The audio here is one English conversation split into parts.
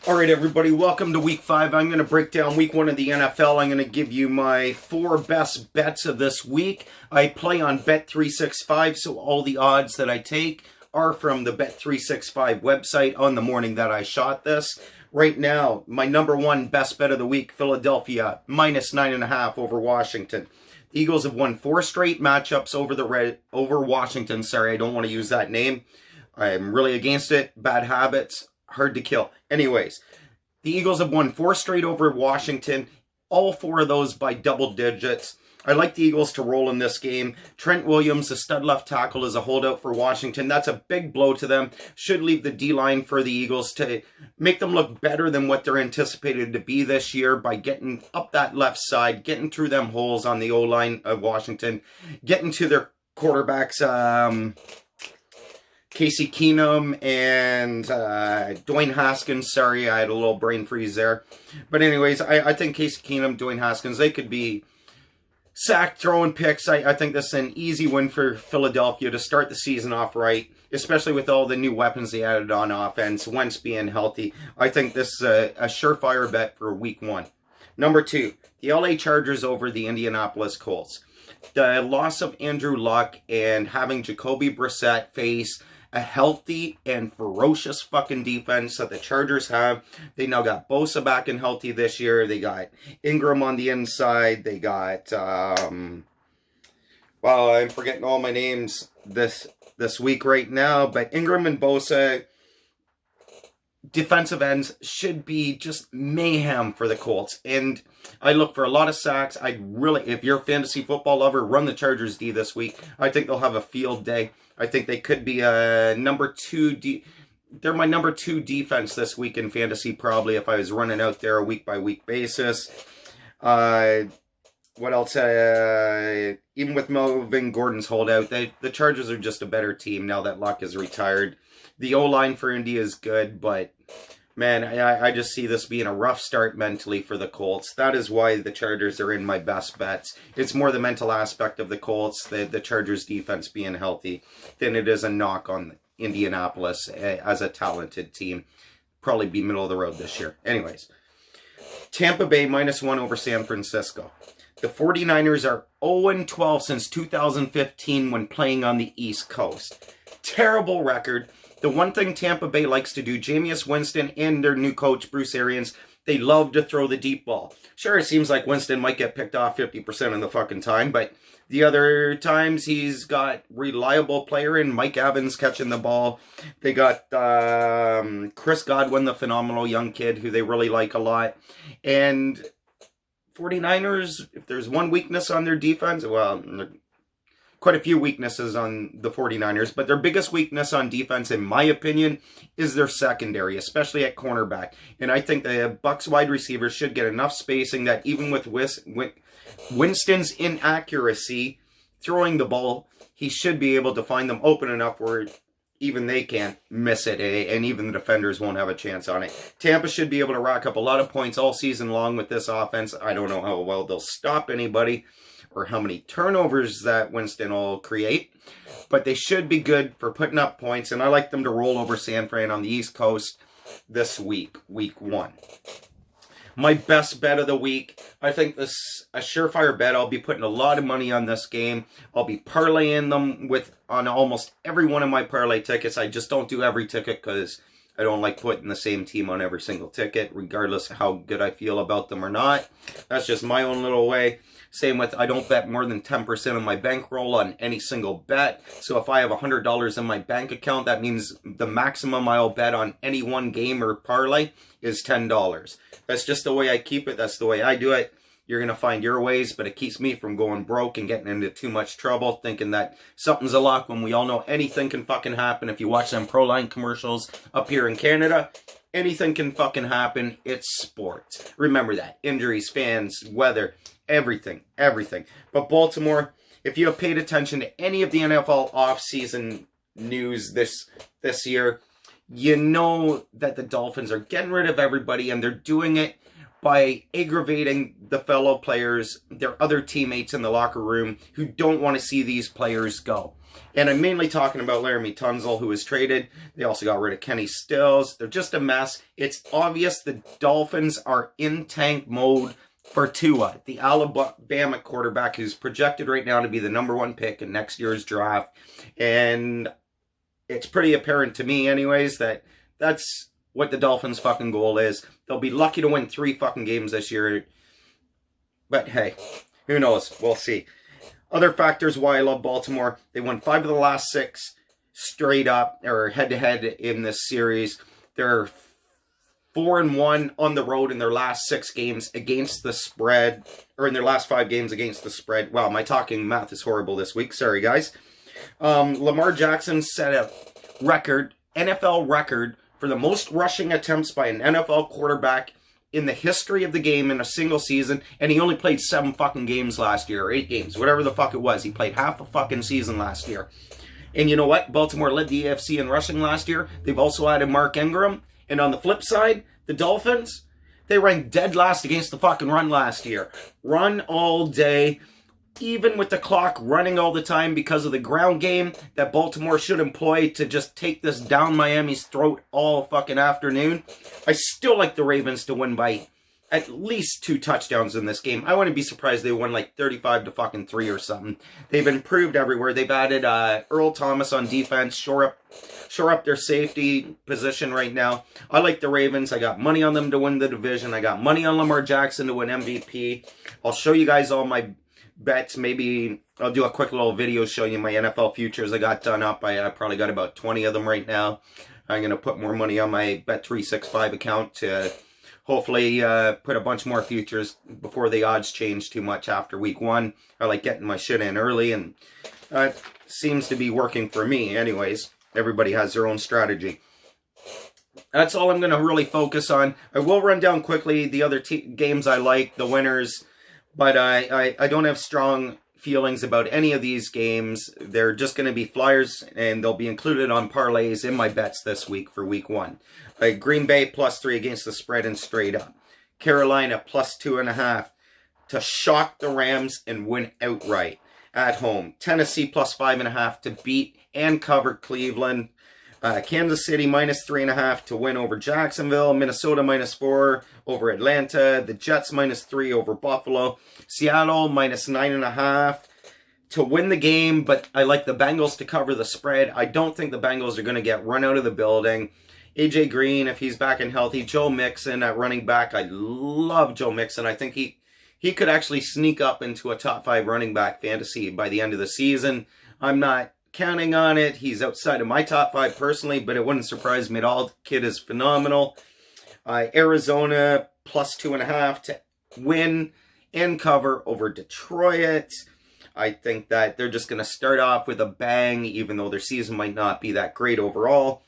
All right, everybody, welcome to week 5. I'm going to break down week 1 of the NFL. I'm going to give you my 4 best bets of this week. I play on Bet365, so all the odds that I take are from the Bet365 website on the morning that I shot this. Right now, my number 1 best bet of the week, Philadelphia, minus 9.5 over Washington. The Eagles have won 4 straight matchups over Washington. Sorry, I don't want to use that name. I'm really against it. Bad habits. Hard to kill. Anyways, the Eagles have won 4 straight over Washington, all 4 of those by double digits. I like the Eagles to roll in this game. Trent Williams, the stud left tackle, is a holdout for Washington. That's a big blow to them. Should leave the D-line for the Eagles to make them look better than what they're anticipated to be this year by getting up that left side, getting through them holes on the O-line of Washington, getting to their quarterbacks, Casey Keenum and Dwayne Haskins. Sorry, I had a little brain freeze there. But anyways, I think Casey Keenum, Dwayne Haskins, they could be sacked, throwing picks. I think this is an easy win for Philadelphia to start the season off right, especially with all the new weapons they added on offense, Wentz being healthy. I think this is a surefire bet for week 1. Number 2, the LA Chargers over the Indianapolis Colts. The loss of Andrew Luck and having Jacoby Brissett face a healthy and ferocious fucking defense that the Chargers have. They now got Bosa back and healthy this year. They got Ingram on the inside. They got, well, I'm forgetting all my names this week right now, but Ingram and Bosa, defensive ends, should be just mayhem for the Colts. And I look for a lot of sacks. If you're a fantasy football lover, run the Chargers D this week. I think they'll have a field day. I think they could be a number 2 they're my number 2 defense this week in fantasy, probably, if I was running out there a week-by-week basis. What else? Even with Melvin Gordon's holdout, the Chargers are just a better team now that Luck is retired. The O-line for Indy is good, but man, I just see this being a rough start mentally for the Colts. That is why the Chargers are in my best bets. It's more the mental aspect of the Colts, the Chargers defense being healthy, than it is a knock on Indianapolis as a talented team. Probably be middle of the road this year. Anyways, Tampa Bay minus 1 over San Francisco. The 49ers are 0-12 since 2015 when playing on the East Coast. Terrible record. The one thing Tampa Bay likes to do, Jameis Winston and their new coach, Bruce Arians, they love to throw the deep ball. Sure, it seems like Winston might get picked off 50% of the fucking time, but the other times he's got reliable player in Mike Evans catching the ball. They got Chris Godwin, the phenomenal young kid who they really like a lot. And 49ers, if there's one weakness on their defense, well, quite a few weaknesses on the 49ers, but their biggest weakness on defense, in my opinion, is their secondary, especially at cornerback. And I think the Bucs wide receivers should get enough spacing that even with Winston's inaccuracy throwing the ball, he should be able to find them open enough where even they can't miss it, and even the defenders won't have a chance on it. Tampa should be able to rack up a lot of points all season long with this offense. I don't know how well they'll stop anybody or how many turnovers that Winston will create, but they should be good for putting up points, and I like them to roll over San Fran on the East Coast this week, week 1. My best bet of the week, I think this a surefire bet. I'll be putting a lot of money on this game. I'll be parlaying them on almost every one of my parlay tickets. I just don't do every ticket because I don't like putting the same team on every single ticket, regardless of how good I feel about them or not. That's just my own little way. Same with, I don't bet more than 10% of my bankroll on any single bet. So if I have $100 in my bank account, that means the maximum I'll bet on any one game or parlay is $10. That's just the way I keep it. That's the way I do it. You're going to find your ways, but it keeps me from going broke and getting into too much trouble, thinking that something's a lock when we all know anything can fucking happen. If you watch them Proline commercials up here in Canada, anything can fucking happen. It's sports. Remember that. Injuries, fans, weather, everything. But Baltimore, if you have paid attention to any of the NFL offseason news this year, you know that the Dolphins are getting rid of everybody, and they're doing it by aggravating the fellow players, their other teammates in the locker room who don't want to see these players go. And I'm mainly talking about Laremy Tunsil, who was traded. They also got rid of Kenny Stills. They're just a mess. It's obvious the Dolphins are in tank mode for Tua, the Alabama quarterback who's projected right now to be the #1 pick in next year's draft. And it's pretty apparent to me anyways that that's what the Dolphins' fucking goal is. They'll be lucky to win 3 fucking games this year. But hey, who knows? We'll see. Other factors why I love Baltimore. They won 5 of the last 6 straight up, or head-to-head in this series. They're 4-1 on the road in their last 6 games against the spread, or in their last 5 games against the spread. Wow, my talking math is horrible this week. Sorry, guys. Lamar Jackson set a record, NFL record, for the most rushing attempts by an NFL quarterback in the history of the game in a single season, and he only played 7 fucking games last year, or 8 games, whatever the fuck it was. He played half a fucking season last year. And you know what? Baltimore led the AFC in rushing last year. They've also added Mark Ingram. And on the flip side, the Dolphins, they ranked dead last against the fucking run last year. Run all day, even with the clock running all the time because of the ground game that Baltimore should employ to just take this down Miami's throat all fucking afternoon. I still like the Ravens to win by at least 2 touchdowns in this game. I wouldn't be surprised they won like 35-3 or something. They've improved everywhere. They've added Earl Thomas on defense, shore up their safety position right now. I like the Ravens. I got money on them to win the division. I got money on Lamar Jackson to win MVP. I'll show you guys all my bets. Maybe I'll do a quick little video showing you my NFL futures I got done up. I probably got about 20 of them right now. I'm going to put more money on my Bet365 account to hopefully put a bunch more futures before the odds change too much after week 1. I like getting my shit in early, and it seems to be working for me anyways. Everybody has their own strategy. That's all I'm going to really focus on. I will run down quickly the other games I like, the winners, but I don't have strong feelings about any of these games. They're just going to be flyers, and they'll be included on parlays in my bets this week for week 1. Green Bay +3 against the spread and straight up. Carolina +2.5 to shock the Rams and win outright at home. Tennessee +5.5 to beat and cover Cleveland. Kansas City -3.5 to win over Jacksonville. Minnesota -4 over Atlanta. The Jets -3 over Buffalo. Seattle -9.5 to win the game, but I like the Bengals to cover the spread. I don't think the Bengals are going to get run out of the building. AJ Green, if he's back and healthy. Joe Mixon at running back. I love Joe Mixon. I think he could actually sneak up into a top 5 running back fantasy by the end of the season. I'm not counting on it. He's outside of my top 5 personally, but it wouldn't surprise me at all. The kid is phenomenal. Arizona +2.5 to win and cover over Detroit. I think that they're just going to start off with a bang, even though their season might not be that great overall.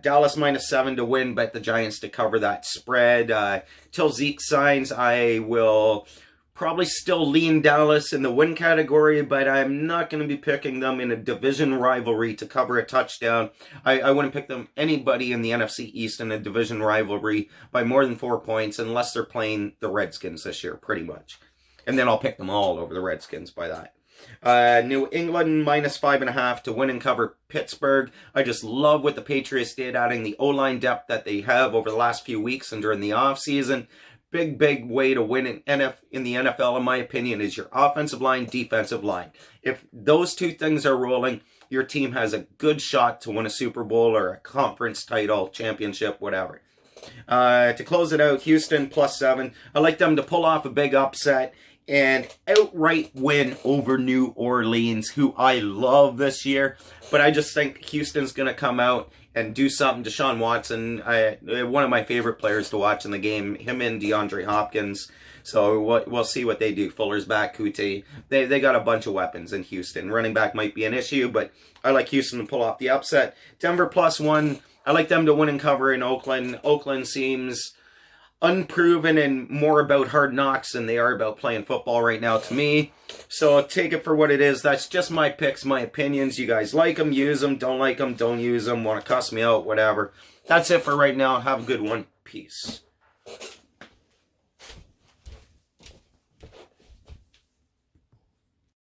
Dallas -7 to win, bet the Giants to cover that spread. Till Zeke signs, I will probably still lean Dallas in the win category, but I'm not going to be picking them in a division rivalry to cover a touchdown. I wouldn't pick them, anybody in the NFC East in a division rivalry by more than 4 points unless they're playing the Redskins this year, pretty much. And then I'll pick them all over the Redskins by that. New England -5.5 to win and cover Pittsburgh. I just love what the Patriots did, adding the O-line depth that they have over the last few weeks and during the offseason. Big way to win in the NFL, in my opinion, is your offensive line, defensive line. If those 2 things are rolling, your team has a good shot to win a Super Bowl or a conference title, championship, whatever. To close it out, Houston +7. I like them to pull off a big upset and outright win over New Orleans, who I love this year. But I just think Houston's going to come out and do something. Deshaun Watson, one of my favorite players to watch in the game, him and DeAndre Hopkins. So we'll see what they do. Fuller's back, Kuti. They got a bunch of weapons in Houston. Running back might be an issue, but I like Houston to pull off the upset. Denver +1. I like them to win and cover in Oakland. Oakland seems unproven and more about hard knocks than they are about playing football right now to me. So take it for what it is. That's just my picks, my opinions. You guys like them, use them. Don't like them, don't use them. Want to cuss me out, whatever. That's it for right now. Have a good one. Peace.